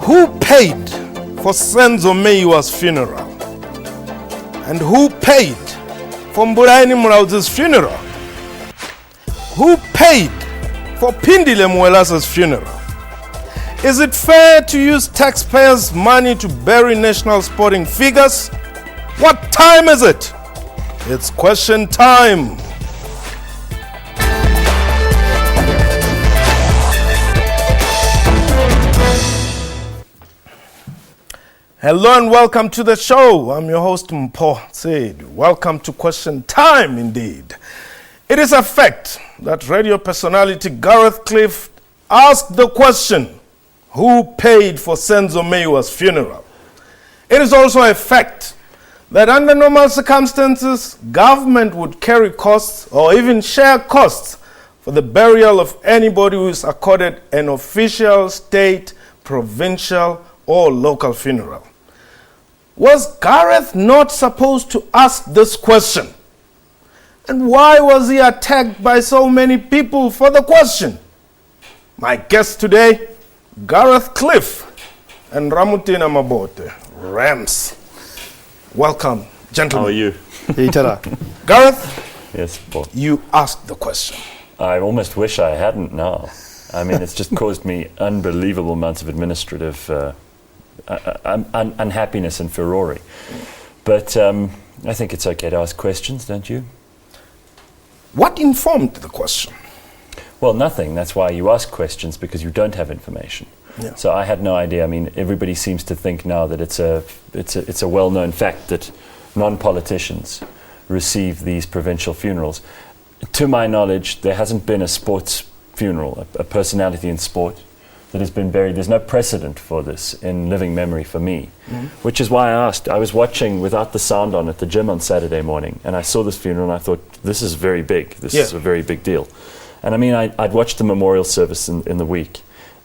Who paid for Senzo Meyiwa's funeral? And who paid for Mbulaini Mulaudzi's funeral? Who paid for Pindile Mwelasa's funeral? Is it fair to use taxpayers' money to bury national sporting figures? What time is it? It's question time. Hello and welcome to the show. I'm your host Mpho Said. Welcome to question time indeed. It is a fact that radio personality Gareth Cliff asked the question, who paid for Senzo Meyiwa's funeral? It is also a fact that under normal circumstances, government would carry costs or even share costs for the burial of anybody who is accorded an official state, provincial, or local funeral. Was Gareth not supposed to ask this question? And why was he attacked by so many people for the question? My guest today, Gareth Cliff and Ramutina Mabote, Rams. Welcome, gentlemen. How are you? Hey, Tara. Gareth? Yes, Paul. You asked the question. I almost wish I hadn't now. I mean, it's just caused me unbelievable amounts of administrative unhappiness and furore. But I think it's okay to ask questions, don't you? What informed the question? Well, nothing. That's why you ask questions, because you don't have information. Yeah. So I had no idea. I mean, everybody seems to think now that it's a well-known fact that non-politicians receive these provincial funerals. To my knowledge, there hasn't been a sports funeral, a personality in sport that has been buried. There's no precedent for this in living memory for me, which is why I asked. I was watching without the sound on at the gym on Saturday morning, and I saw this funeral and I thought, this is very big. This is a very big deal. And I mean, I'd watched the memorial service in the week,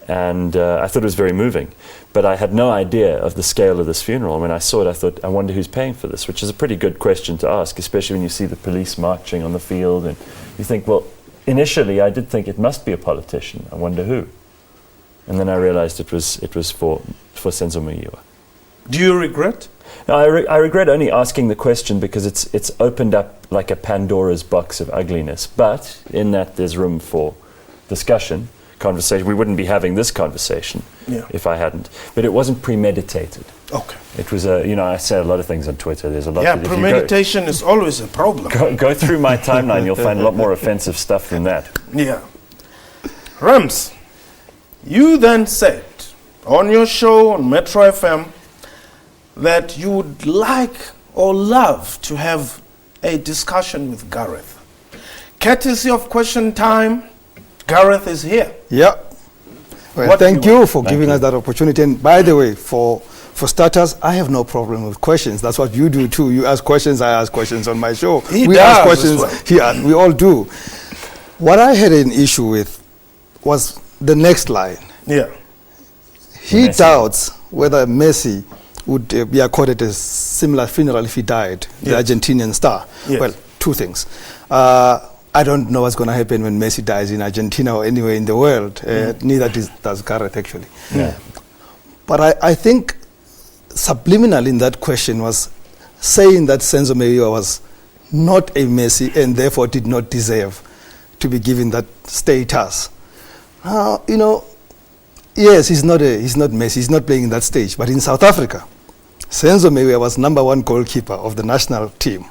and I thought it was very moving, but I had no idea of the scale of this funeral. And when I saw it, I thought, I wonder who's paying for this, which is a pretty good question to ask, especially when you see the police marching on the field, and you think, well, initially I did think it must be a politician. I wonder who. And then I realized it was for Senzo Meyiwa. Do you regret? No, I regret only asking the question because it's opened up like a Pandora's box of ugliness. But in that there's room for discussion, conversation. We wouldn't be having this conversation if I hadn't. But it wasn't premeditated. Okay. It was I say a lot of things on Twitter. There's a lot. Yeah, premeditation is always a problem. Go through my timeline. You'll find a lot more offensive stuff than that. Yeah. Rams, you then said on your show on Metro FM that you would like or love to have a discussion with Gareth. Courtesy of question time, Gareth is here. Yeah. Well, thank you for giving us that opportunity. And by the way, for starters, I have no problem with questions. That's what you do too. You ask questions, I ask questions on my show. We ask questions here, we all do. What I had an issue with was the next line. Yeah. He doubts whether Messi would be accorded a similar funeral if he died, the Argentinian star. Yes. Well, two things. I don't know what's going to happen when Messi dies in Argentina or anywhere in the world. Neither does Gareth, actually. Yeah. But I think subliminal in that question was saying that Senzo Meyiwa was not a Messi and therefore did not deserve to be given that status. Yes, he's not Messi, he's not playing in that stage. But in South Africa, Senzo Meyiwa was #1 goalkeeper of the national team.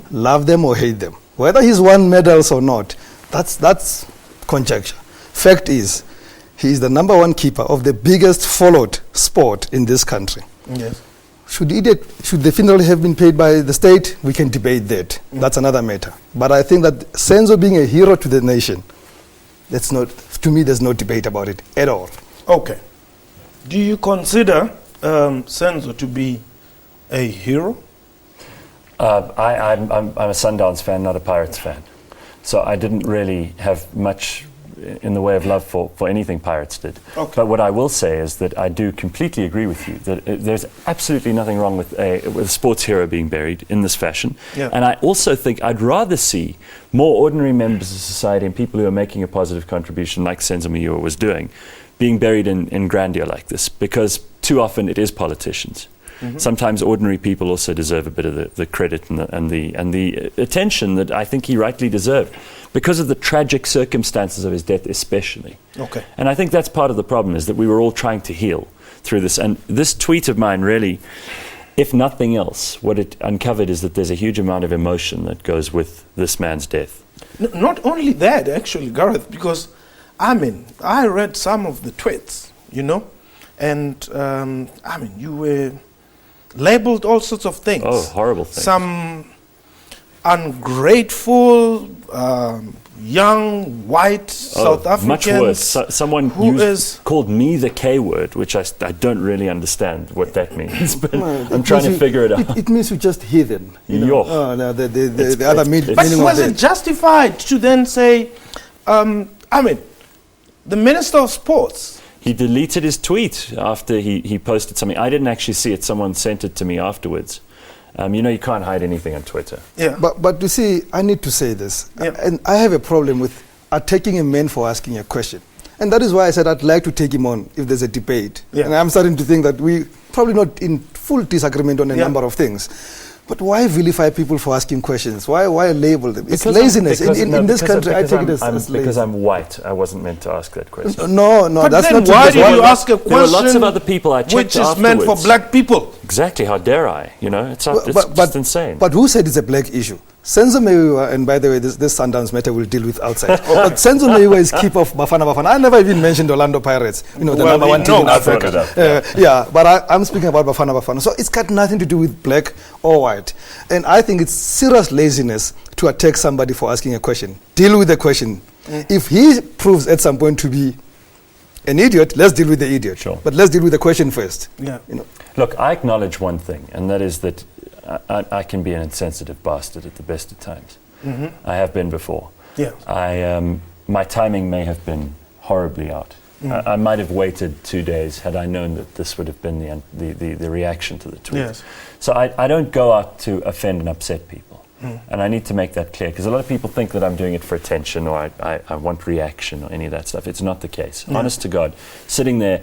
Love them or hate them. Whether he's won medals or not, that's conjecture. Fact is, he is the #1 keeper of the biggest followed sport in this country. Yes. Should the funeral have been paid by the state? We can debate that. That's another matter. But I think that Senzo being a hero to the nation, to me, there's no debate about it at all. Okay. Do you consider Senzo to be a hero? I'm a Sundowns fan, not a Pirates fan. So I didn't really have much in the way of love for anything Pirates did. Okay. But what I will say is that I do completely agree with you that there's absolutely nothing wrong with a sports hero being buried in this fashion. Yeah. And I also think I'd rather see more ordinary members of society and people who are making a positive contribution like Senzo Meyiwa was doing being buried in grandeur like this, because too often it is politicians. Sometimes ordinary people also deserve a bit of the credit and the attention that I think he rightly deserved because of the tragic circumstances of his death especially. Okay. And I think that's part of the problem, is that we were all trying to heal through this. And this tweet of mine really, if nothing else, what it uncovered is that there's a huge amount of emotion that goes with this man's death. Not only that, actually, Gareth, because, I mean, I read some of the tweets, you know, and, I mean, you were labeled all sorts of things. Oh, horrible things. Some ungrateful, young, white South Africans. Much worse. Someone called me the K word, which I don't really understand what that means, but I'm trying to figure it out. It means you're just heathen. You know? No, the other meaning. But was it justified to then say, I mean, the Minister of Sports? He deleted his tweet after he posted something. I didn't actually see it. Someone sent it to me afterwards. You know, you can't hide anything on Twitter. Yeah. But you see, I need to say this. Yeah. And I have a problem with attacking a man for asking a question. And that is why I said I'd like to take him on if there's a debate. Yeah. And I'm starting to think that we probably not in full disagreement on a number of things. But why vilify people for asking questions? Why label them? It's laziness. In this country, I take it as lazy. Because I'm white, I wasn't meant to ask that question. No, But that's then not why true. do you ask a question? There were lots of other people I checked which is afterwards. meant for black people? Exactly, how dare I? You know, it's just insane. But who said it's a black issue? Senzo Meyiwa, and by the way, this Sundowns matter we'll deal with outside. But Senzo Meyiwa is keeper of Bafana Bafana. I never even mentioned Orlando Pirates, you know, the number one team in Africa. But I'm speaking about Bafana Bafana. So it's got nothing to do with black or white. And I think it's serious laziness to attack somebody for asking a question. Deal with the question. If he proves at some point to be an idiot, let's deal with the idiot. Sure. But let's deal with the question first. Yeah. You know. Look, I acknowledge one thing, and that is that I can be an insensitive bastard at the best of times. I have been before. Yeah. My timing may have been horribly out. I might have waited 2 days had I known that this would have been the reaction to the tweet. Yes. So I don't go out to offend and upset people. And I need to make that clear, because a lot of people think that I'm doing it for attention, or I want reaction, or any of that stuff. It's not the case. Honest to God, sitting there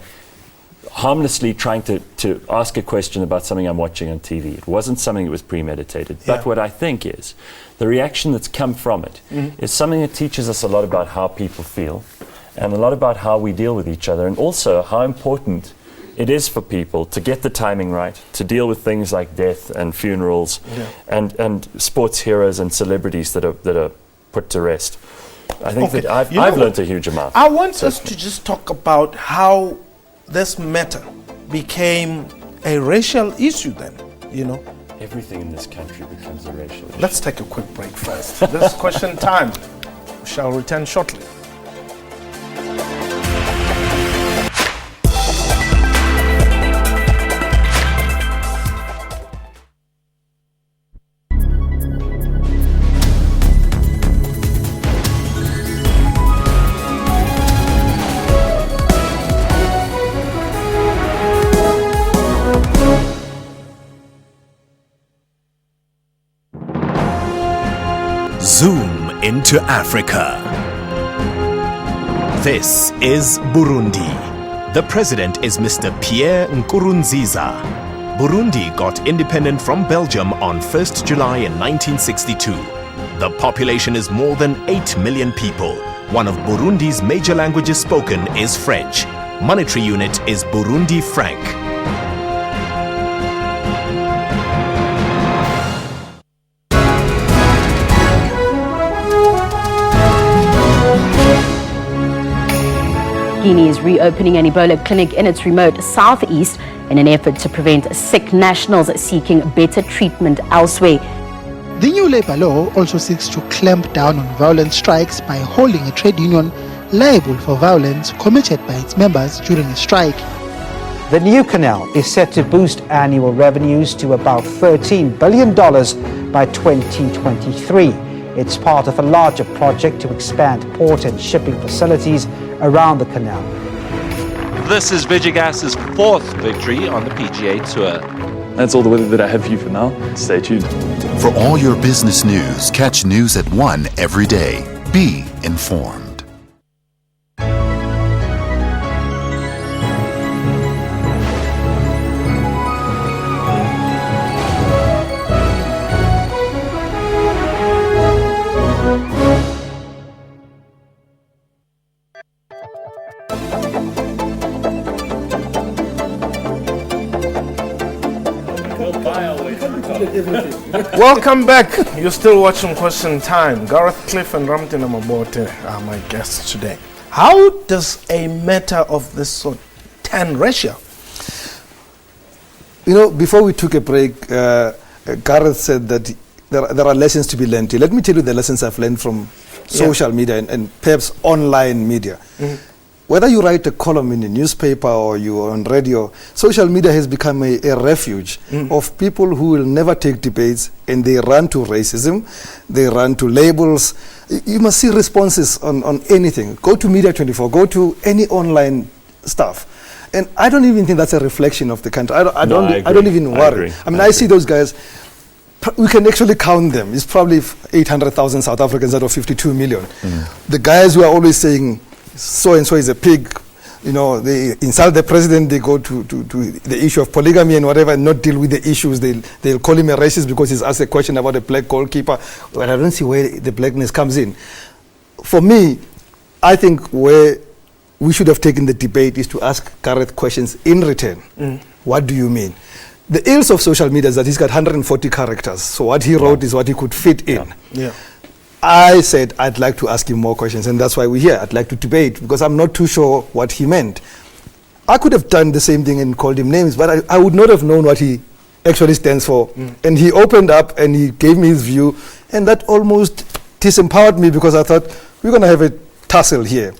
harmlessly trying to ask a question about something I'm watching on TV. It wasn't something that was premeditated. But what I think is, the reaction that's come from it is something that teaches us a lot about how people feel, and a lot about how we deal with each other, and also how important it is for people to get the timing right, to deal with things like death and funerals and sports heroes and celebrities that are put to rest. I think that I've learned a huge amount. I want us to just talk about how this matter became a racial issue then, you know. Everything in this country becomes a racial issue. Let's take a quick break first. This is question time. We shall return shortly. Zoom into Africa. This is Burundi. The president is Mr. Pierre Nkurunziza. Burundi got independent from Belgium on 1st July in 1962. The population is more than 8 million people. One of Burundi's major languages spoken is French. Monetary unit is Burundi franc. Guinea is reopening an Ebola clinic in its remote southeast in an effort to prevent sick nationals seeking better treatment elsewhere. The new labor law also seeks to clamp down on violent strikes by holding a trade union liable for violence committed by its members during a strike. The new canal is set to boost annual revenues to about $13 billion by 2023. It's part of a larger project to expand port and shipping facilities around the canal. This is Vigigas's fourth victory on the PGA Tour. That's all the weather that I have for you for now. Stay tuned. For all your business news, catch news at 1 every day. Be informed. Welcome back. You're still watching Question Time. Gareth, Cliff, and Ramtin Amabote are my guests today. How does a matter of this sort turn racial? You know, before we took a break, Gareth said that there are lessons to be learned here. Let me tell you the lessons I've learned from social media and perhaps online media. Whether you write a column in a newspaper or you're on radio, social media has become a refuge of people who will never take debates, and they run to racism, they run to labels. You must see responses on anything. Go to Media 24, go to any online stuff. And I don't even think that's a reflection of the country. I don't even worry. I mean, I see those guys. We can actually count them. It's probably 800,000 South Africans out of 52 million. The guys who are always saying, so-and-so is a pig, you know, they insult the president, they go to the issue of polygamy and whatever, and not deal with the issues. They'll call him a racist because he's asked a question about a black goalkeeper. Well, I don't see where the blackness comes in. For me, I think where we should have taken the debate is to ask Gareth questions in return. What do you mean? The ills of social media is that he's got 140 characters. So what he wrote is what he could fit in. I said I'd like to ask him more questions, and that's why we're here. I'd like to debate, because I'm not too sure what he meant. I could have done the same thing and called him names, but I would not have known what he actually stands for. And he opened up and he gave me his view, and that almost disempowered me, because I thought we're going to have a tussle here.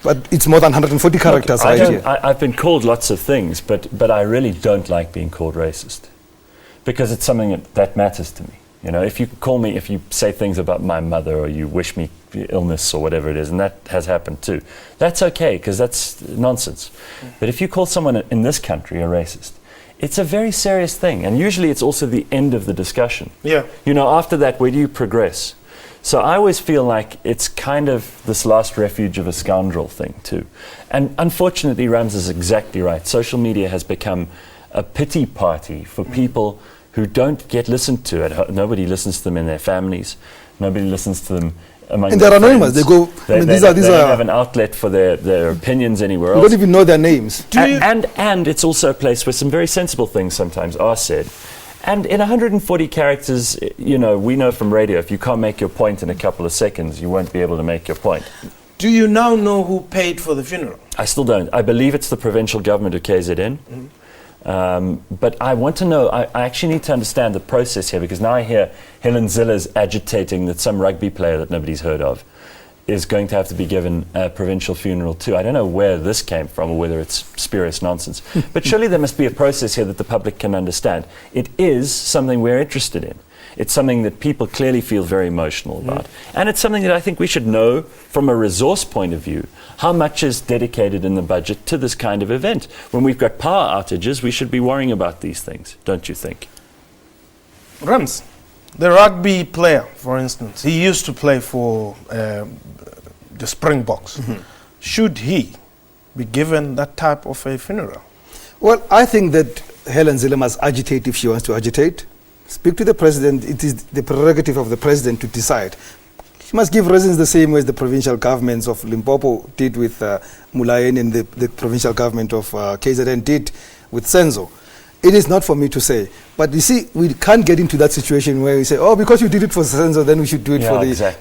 But it's more than 140 characters here. I've been called lots of things, but I really don't like being called racist, because it's something that matters to me. You know, if you call me, if you say things about my mother, or you wish me illness or whatever it is, and that has happened too, that's okay, because that's nonsense. But if you call someone in this country a racist, it's a very serious thing, and usually it's also the end of the discussion. You know, after that, where do you progress? So I always feel like it's kind of this last refuge of a scoundrel thing too. And unfortunately, Rams is exactly right. Social media has become a pity party for people who don't get listened to. Nobody listens to them in their families. Nobody listens to them among and their they're anonymous. They go. They don't have an outlet for their opinions anywhere else. You don't even know their names. And it's also a place where some very sensible things sometimes are said. And in 140 characters, you know, we know from radio, if you can't make your point in a couple of seconds, you won't be able to make your point. Do you now know who paid for the funeral? I still don't. I believe it's the provincial government of KZN. But I want to know, I actually need to understand the process here, because now I hear Helen Ziller's agitating that some rugby player that nobody's heard of is going to have to be given a provincial funeral too. I don't know where this came from, or whether it's spurious nonsense. But surely there must be a process here that the public can understand. It is something we're interested in. It's something that people clearly feel very emotional about. And it's something that I think we should know from a resource point of view. How much is dedicated in the budget to this kind of event? When we've got power outages, we should be worrying about these things, don't you think? Rams, the rugby player, for instance, he used to play for the Springboks. Should he be given that type of a funeral? Well, I think that Helen Zille must agitate if she wants to agitate. Speak to the president. It is the prerogative of the president to decide. She must give reasons the same way as the provincial governments of Limpopo did with Mulayen, and the provincial government of KZN did with Senzo. It is not for me to say. But you see, we can't get into that situation where we say, oh, because you did it for Senzo, then we should do it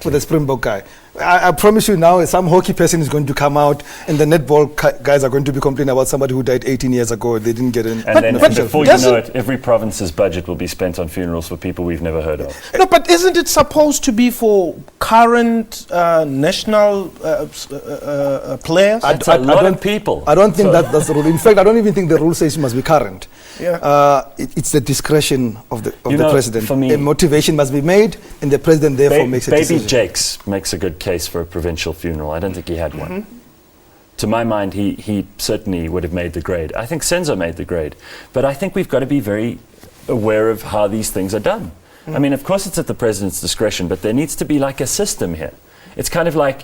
for the Springbok guy. I promise you now, some hockey person is going to come out, and the netball guys are going to be complaining about somebody who died 18 years ago. They didn't get in. And then before you know it, every province's budget will be spent on funerals for people we've never heard of. No, but isn't it supposed to be for current national players? It's a lot of people. I don't think that's the rule. In fact, I don't even think the rule says it must be current. It's the discretion of the president. For me, a motivation must be made, and the president therefore makes a decision. Baby Jakes makes a good case for a provincial funeral. I don't think he had one. To my mind, he certainly would have made the grade. I think Senzo made the grade. But I think we've got to be very aware of how these things are done. I mean, of course it's at the president's discretion, but there needs to be like a system here. It's kind of like,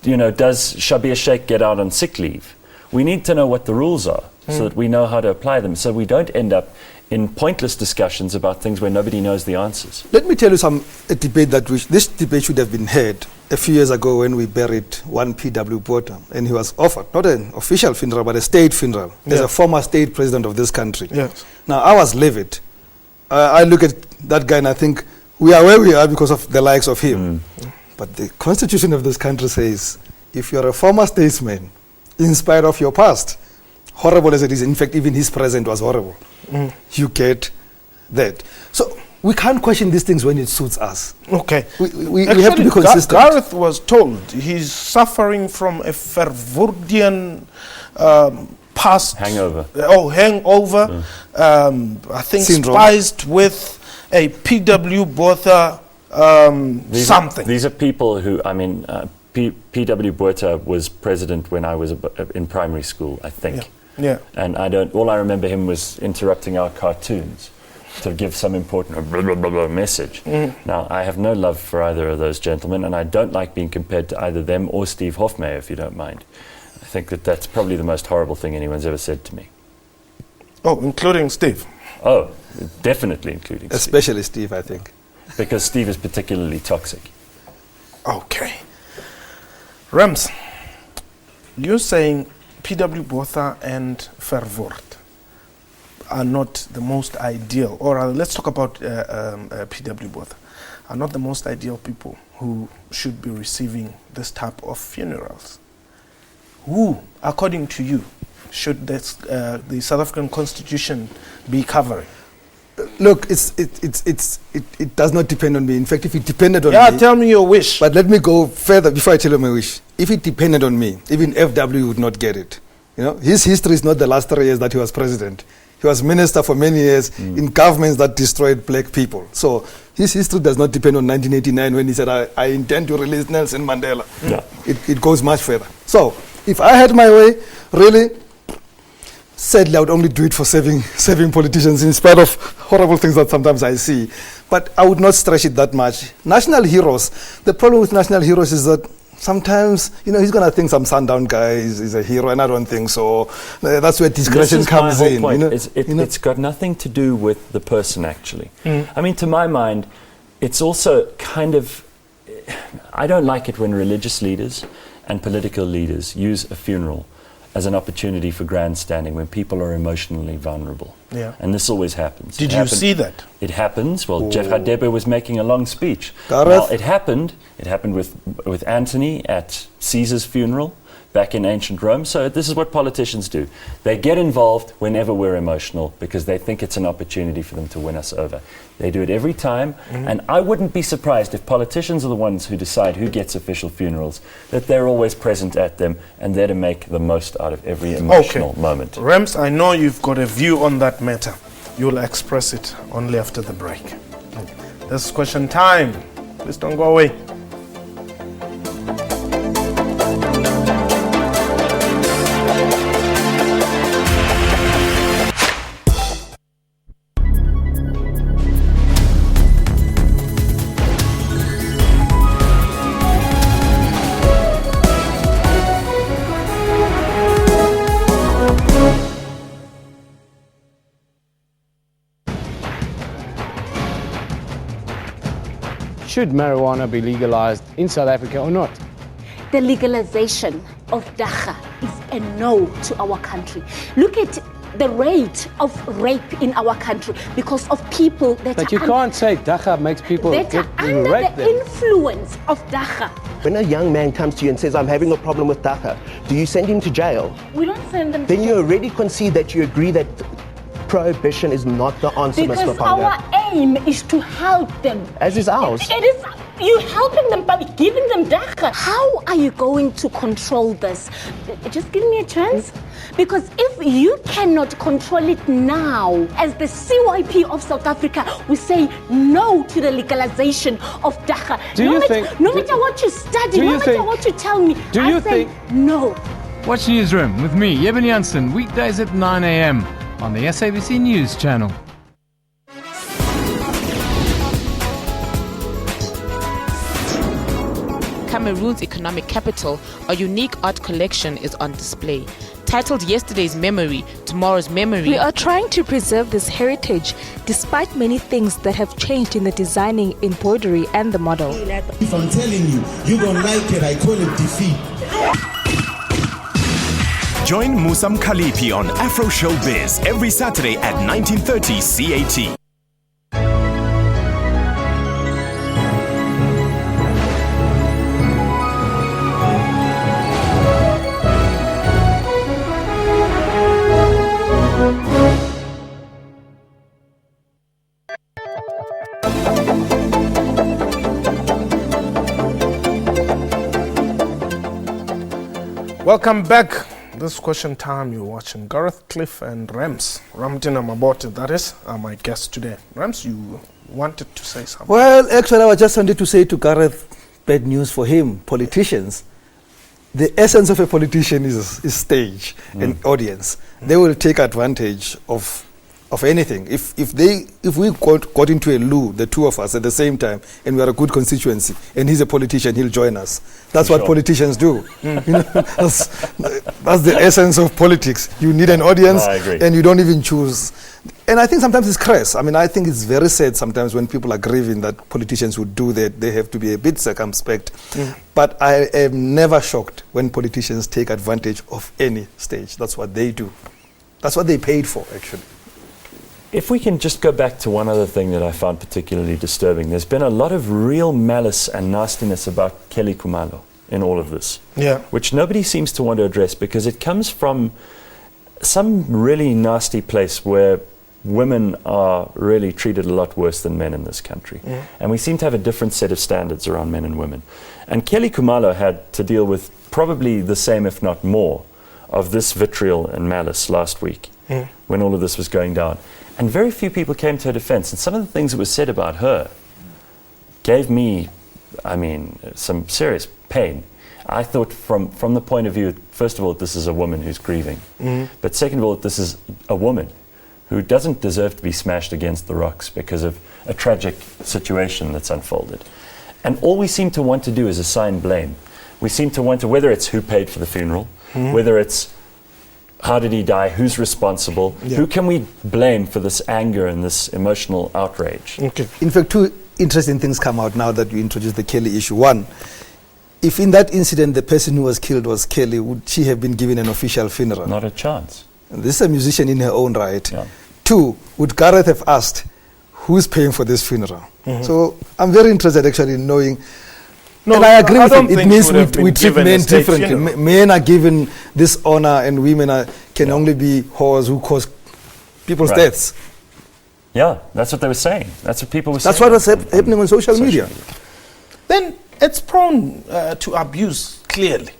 you know, does Shabir Sheikh get out on sick leave? We need to know what the rules are so that we know how to apply them, so we don't end up in pointless discussions about things where nobody knows the answers. Let me tell you a debate this debate should have been had a few years ago when we buried one P.W. Botha, and he was offered not an official funeral but a state funeral as a former state president of this country. Now I was livid. I look at that guy and I think we are where we are because of the likes of him. But the constitution of this country says, if you're a former statesman, in spite of your past, horrible as it is, in fact, even his present was horrible, you get that. So we can't question these things when it suits us. Okay. We have to be consistent. Gareth was told he's suffering from a Verwoerdian past hangover. Hangover. I think Syndrome. spiced with a P.W. Botha something. These are people who, I mean, P.W. Botha was president when I was in primary school, I think. Yeah. And all I remember him was interrupting our cartoons to give some important blah, blah, blah, blah message. Now, I have no love for either of those gentlemen, and I don't like being compared to either them or Steve Hofmeyr, if you don't mind. I think that's probably the most horrible thing anyone's ever said to me. Oh, including Steve? Oh, definitely including Steve. Especially Steve, I think. Because Steve is particularly toxic. Okay. Rams, you're saying P.W. Botha and Verwoerd are not the most ideal, or let's talk about P.W. Botha, are not the most ideal people who should be receiving this type of funerals. Who, according to you, should the South African Constitution be covering? Look, it does not depend on me. In fact, if it depended on me... Yeah, tell me your wish. But let me go further before I tell you my wish. If it depended on me, even FW would not get it. You know, his history is not the last 3 years that he was president. He was minister for many years in governments that destroyed black people. So his history does not depend on 1989 when he said, I intend to release Nelson Mandela. Yeah. It goes much further. So if I had my way, really, sadly, I would only do it for saving politicians in spite of horrible things that sometimes I see. But I would not stretch it that much. National heroes, the problem with national heroes is that sometimes, he's going to think some sundown guy is a hero, and I don't think so. That's where discretion comes in. Point. It's got nothing to do with the person, actually. I mean, to my mind, it's also kind of... I don't like it when religious leaders and political leaders use a funeral as an opportunity for grandstanding when people are emotionally vulnerable. Yeah. And this always happens. Did you see that? It happens. Well, Jeff Radebe was making a long speech. Gareth? Well, it happened with Anthony at Caesar's funeral back in ancient Rome. So this is what politicians do. They get involved whenever we're emotional because they think it's an opportunity for them to win us over. They do it every time, and I wouldn't be surprised if politicians are the ones who decide who gets official funerals, that they're always present at them and there to make the most out of every emotional moment. Rams, I know you've got a view on that matter. You'll express it only after the break. This is question time. Please don't go away. Should marijuana be legalized in South Africa or not? The legalization of dagga is a no to our country. Look at the rate of rape in our country because of people that But you can't say dagga makes people that get are under raped the then. influence of dagga. When a young man comes to you and says, I'm having a problem with dagga, do you send him to jail? We don't send them Then to you already concede that you agree that prohibition is not the answer, because Mr. Panga. our aim is to help them. As is ours. It is you helping them by giving them dagga. How are you going to control this? Just give me a chance. Because if you cannot control it now, as the CYP of South Africa, we say no to the legalization of dagga. No matter what you study, no matter what you tell me, I say no. Watch Newsroom with me, Eben Janssen, weekdays at 9 a.m. on the SABC News channel. Cameroon's economic capital, a unique art collection is on display. Titled Yesterday's Memory, Tomorrow's Memory. We are trying to preserve this heritage despite many things that have changed in the designing, embroidery and the model. If I'm telling you, you don't like it, I call it defeat. Join Musam Khalipi on Afro Showbiz every Saturday at 19:30 CAT. Welcome back. This question time you're watching. Gareth, Cliff, and Rams. Ramtina Maboti, that is, are my guests today. Rams, you wanted to say something. Well, actually, I just wanted to say to Gareth, bad news for him, politicians. The essence of a politician is stage and audience. They will take advantage of anything. If we got into a loo, the two of us at the same time, and we are a good constituency, and he's a politician, he'll join us. That's what politicians do. You know, that's the essence of politics. You need an audience, and you don't even choose. And I think sometimes it's crass. I mean, I think it's very sad sometimes when people are grieving that politicians would do that. They have to be a bit circumspect. But I am never shocked when politicians take advantage of any stage. That's what they do. That's what they paid for, actually. If we can just go back to one other thing that I found particularly disturbing, there's been a lot of real malice and nastiness about Kelly Khumalo in all of this, which nobody seems to want to address because it comes from some really nasty place where women are really treated a lot worse than men in this country. And we seem to have a different set of standards around men and women. And Kelly Khumalo had to deal with probably the same, if not more, of this vitriol and malice last week when all of this was going down. And very few people came to her defense. And some of the things that were said about her gave me, I mean, some serious pain. I thought from the point of view, first of all, this is a woman who's grieving. But second of all, this is a woman who doesn't deserve to be smashed against the rocks because of a tragic situation that's unfolded. And all we seem to want to do is assign blame. We seem to want to, whether it's who paid for the funeral, whether it's how did he die, who's responsible, who can we blame for this anger and this emotional outrage? In fact, two interesting things come out now that you introduced the Kelly issue. One, if in that incident the person who was killed was Kelly, would she have been given an official funeral? Not a chance. And this is a musician in her own right. Two, would Gareth have asked, who's paying for this funeral? So I'm very interested actually in knowing. No, and I agree with him. It means we treat men differently. Men are given this honor and women can only be whores who cause people's deaths. Yeah, that's what they were saying. That's what people were saying. That's what was happening on social media. Then it's prone to abuse, clearly.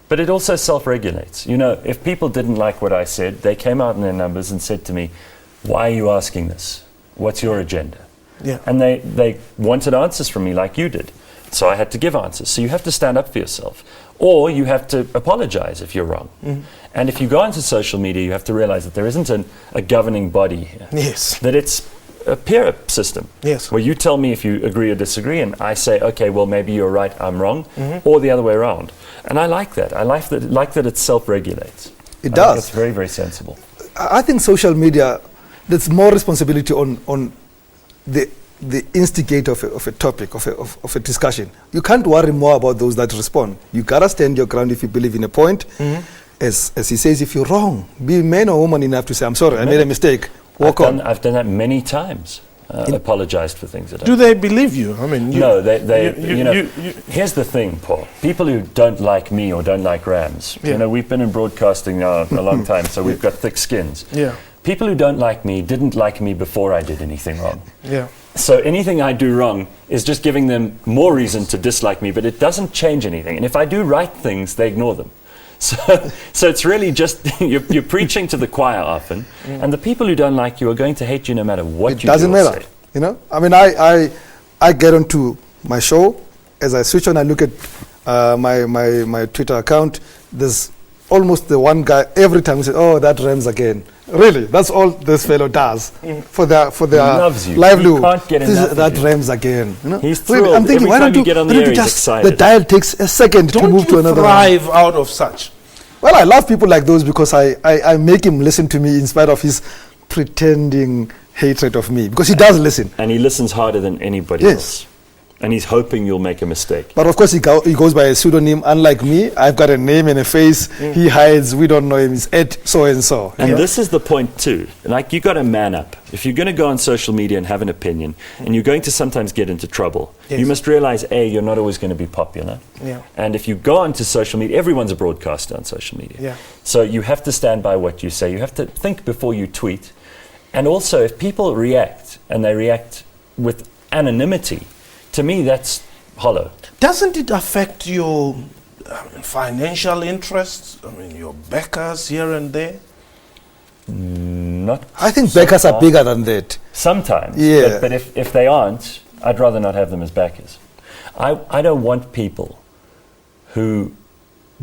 But it also self-regulates. You know, if people didn't like what I said, they came out in their numbers and said to me, why are you asking this? What's your agenda? And they wanted answers from me like you did. So I had to give answers. So you have to stand up for yourself. Or you have to apologize if you're wrong. And if you go into social media, you have to realize that there isn't a governing body here. That it's a peer system. Where you tell me if you agree or disagree, and I say, okay, well, maybe you're right, I'm wrong, or the other way around. And I like that. I like that it self-regulates. It does. It's very, very sensible. I think social media, there's more responsibility on the instigator of a topic, of a discussion. You can't worry more about those that respond. You gotta stand your ground if you believe in a point. As he says, if you're wrong, be man or woman enough to say, I'm sorry, I made a mistake. Walk on. I've done that many times. Apologized for things that do they believe you? I mean, no, here's the thing, Paul. People who don't like me or don't like Rams, you know, we've been in broadcasting now a long time, so we've got thick skins. People who don't like me didn't like me before I did anything wrong. So anything I do wrong is just giving them more reason to dislike me, but it doesn't change anything. And if I do right things, they ignore them. So it's really just, you're preaching to the choir often, and the people who don't like you are going to hate you no matter what you do. It doesn't matter, you know? I mean, I get onto my show, as I switch on, I look at my Twitter account, there's almost the one guy every time who says, oh, that Rams again. Really, that's all this fellow does for their livelihood. That Rams again. You know? He's thrilled. I'm thinking, why don't you get on the air, he's excited. The dial takes a second to move to another. Don't you thrive out of such? Well, I love people like those because I make him listen to me in spite of his pretending hatred of me, because he does listen. And he listens harder than anybody else. And he's hoping you'll make a mistake. But of course, he goes by a pseudonym. Unlike me, I've got a name and a face. He hides. We don't know him. He's Ed so-and-so. And this is the point, too. Like, you got to man up. If you're going to go on social media and have an opinion, and you're going to sometimes get into trouble, you must realize, A, you're not always going to be popular. And if you go onto social media, everyone's a broadcaster on social media. So you have to stand by what you say. You have to think before you tweet. And also, if people react, and they react with anonymity, to me, that's hollow. Doesn't it affect your financial interests? I mean, your backers here and there? Not. I think backers are bigger than that. Sometimes. Yeah. But if they aren't, I'd rather not have them as backers. I don't want people who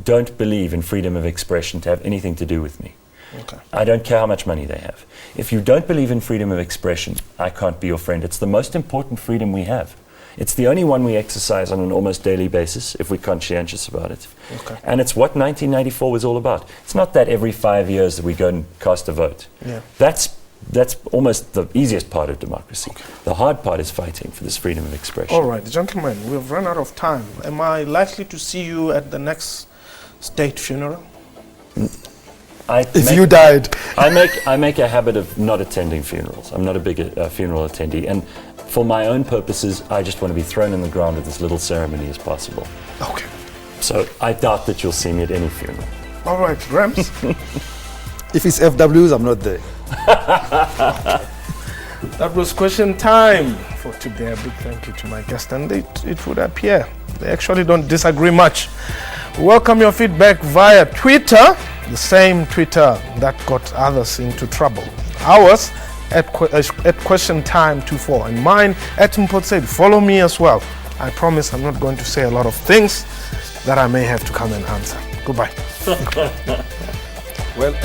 don't believe in freedom of expression to have anything to do with me. Okay. I don't care how much money they have. If you don't believe in freedom of expression, I can't be your friend. It's the most important freedom we have. It's the only one we exercise on an almost daily basis if we're conscientious about it. Okay. And it's what 1994 was all about. It's not that every 5 years that we go and cast a vote. Yeah. That's almost the easiest part of democracy. Okay. The hard part is fighting for this freedom of expression. All right, gentlemen, we've run out of time. Am I likely to see you at the next state funeral? If you died. I make a habit of not attending funerals. I'm not a big funeral attendee. And for my own purposes, I just want to be thrown in the ground at as little ceremony as possible. Okay. So I doubt that you'll see me at any funeral. All right, Rams. If it's FWs, I'm not there. That was question time for today. A big thank you to my guest, and it would appear they actually don't disagree much. Welcome your feedback via Twitter, the same Twitter that got others into trouble. Ours at question time 24, and mine at Mpotse. Follow me as well. I promise I'm not going to say a lot of things that I may have to come and answer. Goodbye. Well.